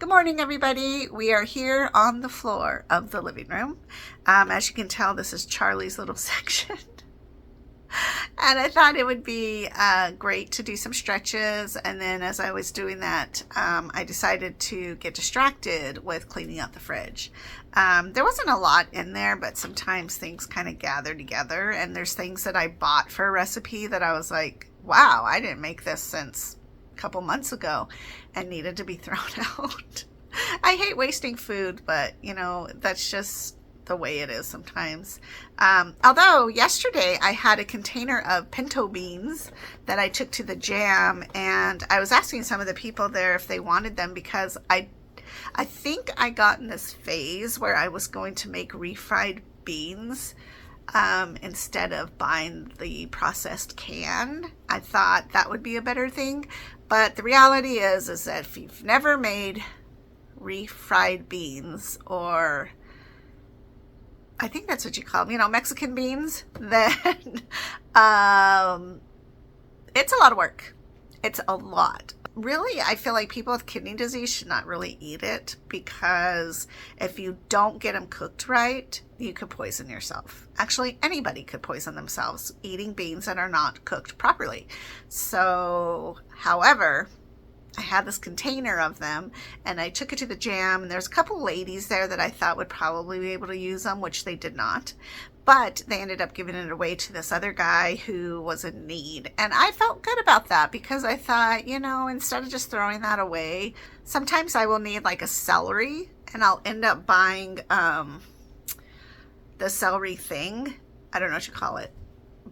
Good morning, everybody. We are here on the floor of the living room. As you can tell, this is Charlie's little section. And I thought it would be great to do some stretches. And then as I was doing that, I decided to get distracted with cleaning out the fridge. There wasn't a lot in there, but sometimes things kind of gather together. And there's things that I bought for a recipe that I was like, wow, I didn't make this since a couple months ago and needed to be thrown out. I hate wasting food, but you know, that's just the way it is sometimes. Although yesterday I had a container of pinto beans that I took to the jam, and I was asking some of the people there if they wanted them because I think I got in this phase where I was going to make refried beans instead of buying the processed can. I thought that would be a better thing, but the reality is that if you've never made refried beans, or I think that's what you call them, you know, Mexican beans, then it's a lot of work. It's a lot. Really, I feel like people with kidney disease should not really eat it, because if you don't get them cooked right, you could poison yourself. Actually, anybody could poison themselves eating beans that are not cooked properly. So, however, I had this container of them and I took it to the jam, and there's a couple ladies there that I thought would probably be able to use them, which they did not. But they ended up giving it away to this other guy who was in need. And I felt good about that because I thought, you know, instead of just throwing that away, sometimes I will need like a celery, and I'll end up buying the celery thing. I don't know what you call it,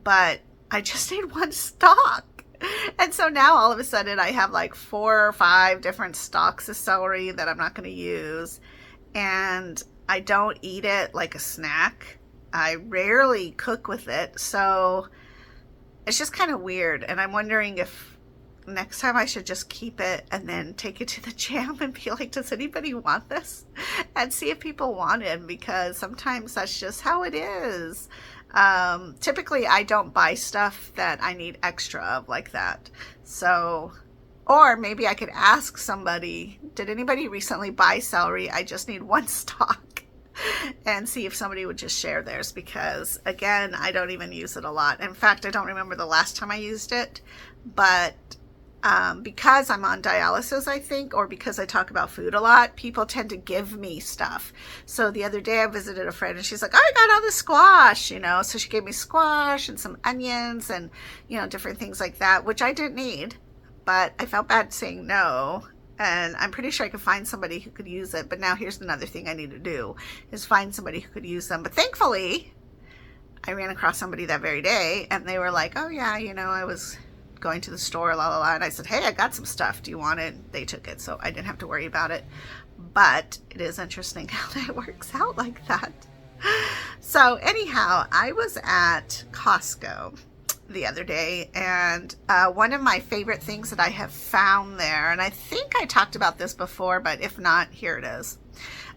but I just need one stalk. And so now all of a sudden I have like 4 or 5 different stalks of celery that I'm not going to use. And I don't eat it like a snack. I rarely cook with it. So it's just kind of weird. And I'm wondering if next time I should just keep it and then take it to the jam and be like, does anybody want this? And see if people want it, because sometimes that's just how it is. Typically I don't buy stuff that I need extra of like that. So, or maybe I could ask somebody, did anybody recently buy celery? I just need one stalk, and see if somebody would just share theirs, because again, I don't even use it a lot. In fact, I don't remember the last time I used it, but because I'm on dialysis, I think, or because I talk about food a lot, people tend to give me stuff. So the other day I visited a friend and she's like, oh, I got all the squash, you know, so she gave me squash and some onions and, you know, different things like that, which I didn't need, but I felt bad saying no. And I'm pretty sure I could find somebody who could use it. But now here's another thing I need to do, is find somebody who could use them. But thankfully I ran across somebody that very day and they were like, oh yeah, you know, I was going to the store, la la la, and I said, hey, I got some stuff, do you want it? They took it, so I didn't have to worry about it. But it is interesting how that works out like that. So anyhow, I was at Costco the other day, and one of my favorite things that I have found there, and I think I talked about this before, but if not, here it is.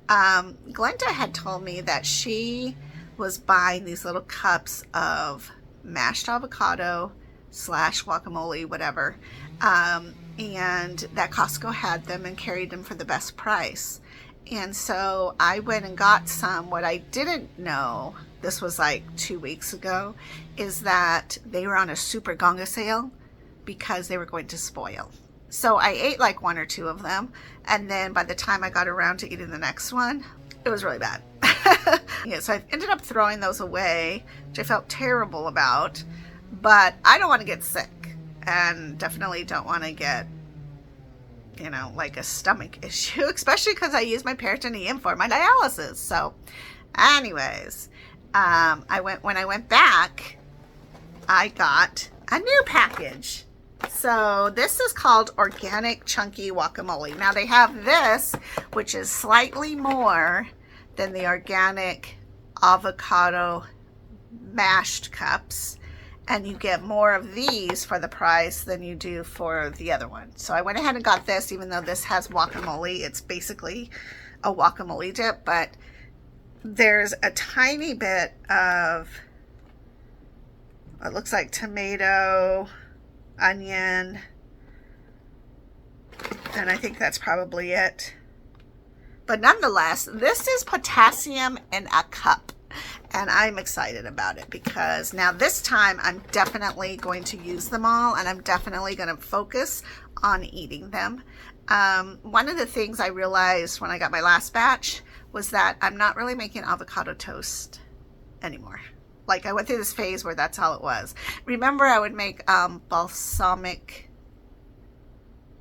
Glenda had told me that she was buying these little cups of mashed avocado / guacamole, whatever, and that Costco had them and carried them for the best price. And so I went and got some. What I didn't know, this was like 2 weeks ago, is that they were on a super gonga sale because they were going to spoil. So I ate like 1 or 2 of them, and then by the time I got around to eating the next one, it was really bad. Yeah, so I ended up throwing those away, which I felt terrible about. But I don't want to get sick, and definitely don't want to get, you know, like a stomach issue, especially because I use my peritoneum for my dialysis. So anyways, when I went back, I got a new package. So this is called Organic Chunky Guacamole. Now they have this, which is slightly more than the organic avocado mashed cups. And you get more of these for the price than you do for the other one. So I went ahead and got this, even though this has guacamole. It's basically a guacamole dip, but there's a tiny bit of, it looks like tomato, onion, and I think that's probably it. But nonetheless, this is potassium in a cup. And I'm excited about it because now this time I'm definitely going to use them all, and I'm definitely going to focus on eating them. One of the things I realized when I got my last batch was that I'm not really making avocado toast anymore. Like, I went through this phase where that's all it was. Remember, I would make balsamic.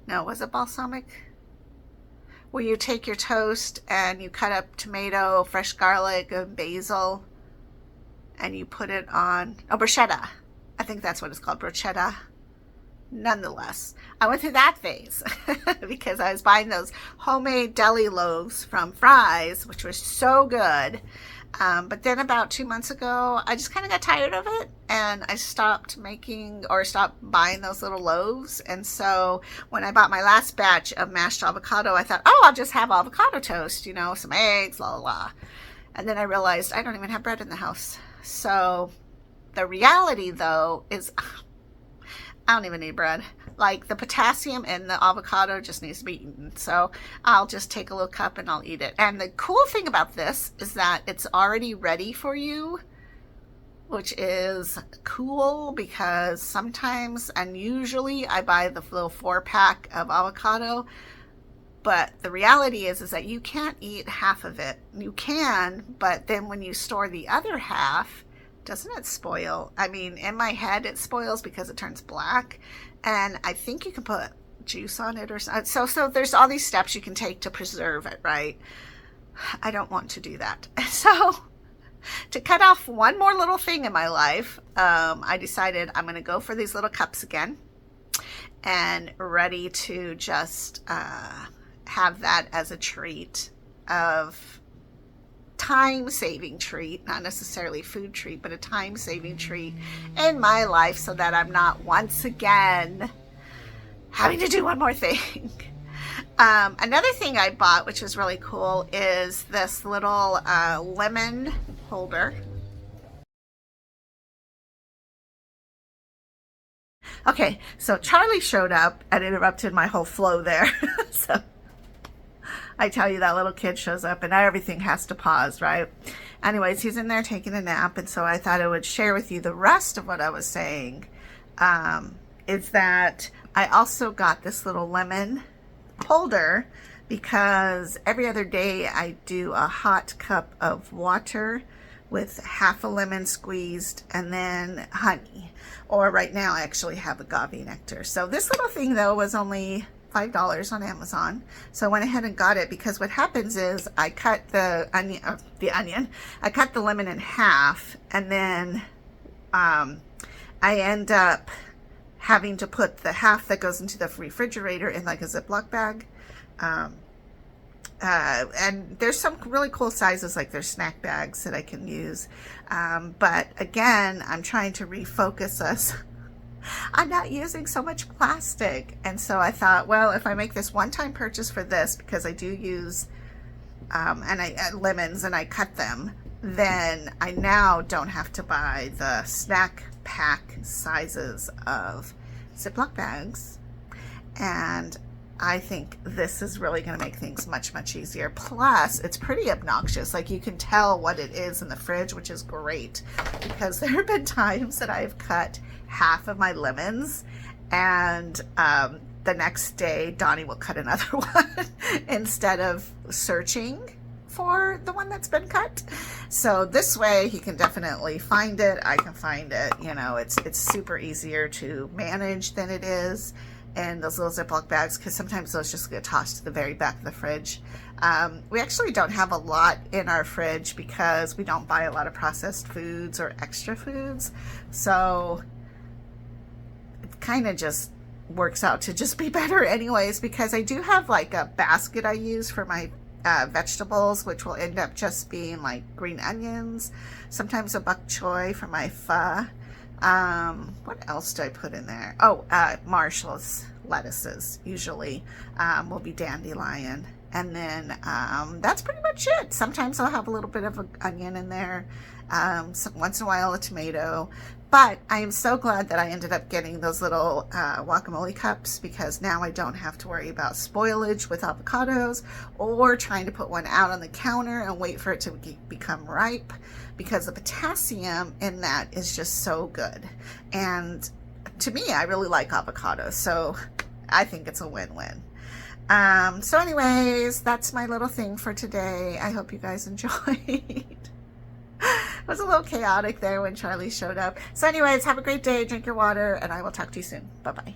No, was it balsamic? Where you take your toast and you cut up tomato, fresh garlic, and basil, and you put it on, bruschetta. I think that's what it's called, bruschetta. Nonetheless, I went through that phase because I was buying those homemade deli loaves from Fry's, which were so good. But then about 2 months ago, I just kind of got tired of it, and I stopped buying those little loaves. And so when I bought my last batch of mashed avocado, I thought, oh, I'll just have avocado toast, some eggs, la la la. And then I realized I don't even have bread in the house. So the reality, though, is I don't even need bread. Like, the potassium in the avocado just needs to be eaten. So I'll just take a little cup and I'll eat it. And the cool thing about this is that it's already ready for you, which is cool because sometimes, and usually, I buy the little 4-pack of avocado. But the reality is that you can't eat half of it. You can, but then when you store the other half, doesn't it spoil? I mean, in my head, it spoils because it turns black. And I think you can put juice on it or something. So there's all these steps you can take to preserve it, right? I don't want to do that. So to cut off one more little thing in my life, I decided I'm going to go for these little cups again and ready to just have that as a treat of time-saving treat, not necessarily food treat, but a time-saving treat in my life so that I'm not once again having to do one more thing. Another thing I bought, which is really cool, is this little lemon holder. Okay, so Charlie showed up and interrupted my whole flow there. So I tell you, that little kid shows up and now everything has to pause, right? Anyways, he's in there taking a nap, and so I thought I would share with you the rest of what I was saying. Is that I also got this little lemon holder because every other day I do a hot cup of water with half a lemon squeezed and then honey. Or right now I actually have agave nectar. So this little thing, though, was only $5 on Amazon. So I went ahead and got it because what happens is I cut the onion, I cut the lemon in half, and then I end up having to put the half that goes into the refrigerator in like a Ziploc bag. And there's some really cool sizes, like there's snack bags that I can use. But again, I'm trying to refocus us. I'm not using so much plastic. And so I thought, well, if I make this one-time purchase for this, because I do use lemons and I cut them, then I now don't have to buy the snack pack sizes of Ziploc bags. And I think this is really going to make things much, much easier. Plus, it's pretty obnoxious. Like, you can tell what it is in the fridge, which is great, because there have been times that I've cut half of my lemons, and the next day Donnie will cut another one instead of searching for the one that's been cut. So this way he can definitely find it. I can find it. It's super easier to manage than it is in those little Ziploc bags, because sometimes those just get tossed to the very back of the fridge. We actually don't have a lot in our fridge because we don't buy a lot of processed foods or extra foods. So it kind of just works out to just be better anyways, because I do have like a basket I use for my vegetables, which will end up just being like green onions, sometimes a bok choy for my pho. What else do I put in there? Marshall's lettuces usually will be dandelion, and then that's pretty much it. Sometimes I'll have a little bit of an onion in there, once in a while a tomato, But I am so glad that I ended up getting those little guacamole cups, because now I don't have to worry about spoilage with avocados or trying to put one out on the counter and wait for it to become ripe, because the potassium in that is just so good. And to me, I really like avocados, so I think it's a win-win. So anyways, that's my little thing for today. I hope you guys enjoyed. It was a little chaotic there when Charlie showed up. So anyways, have a great day, drink your water, and I will talk to you soon. Bye-bye.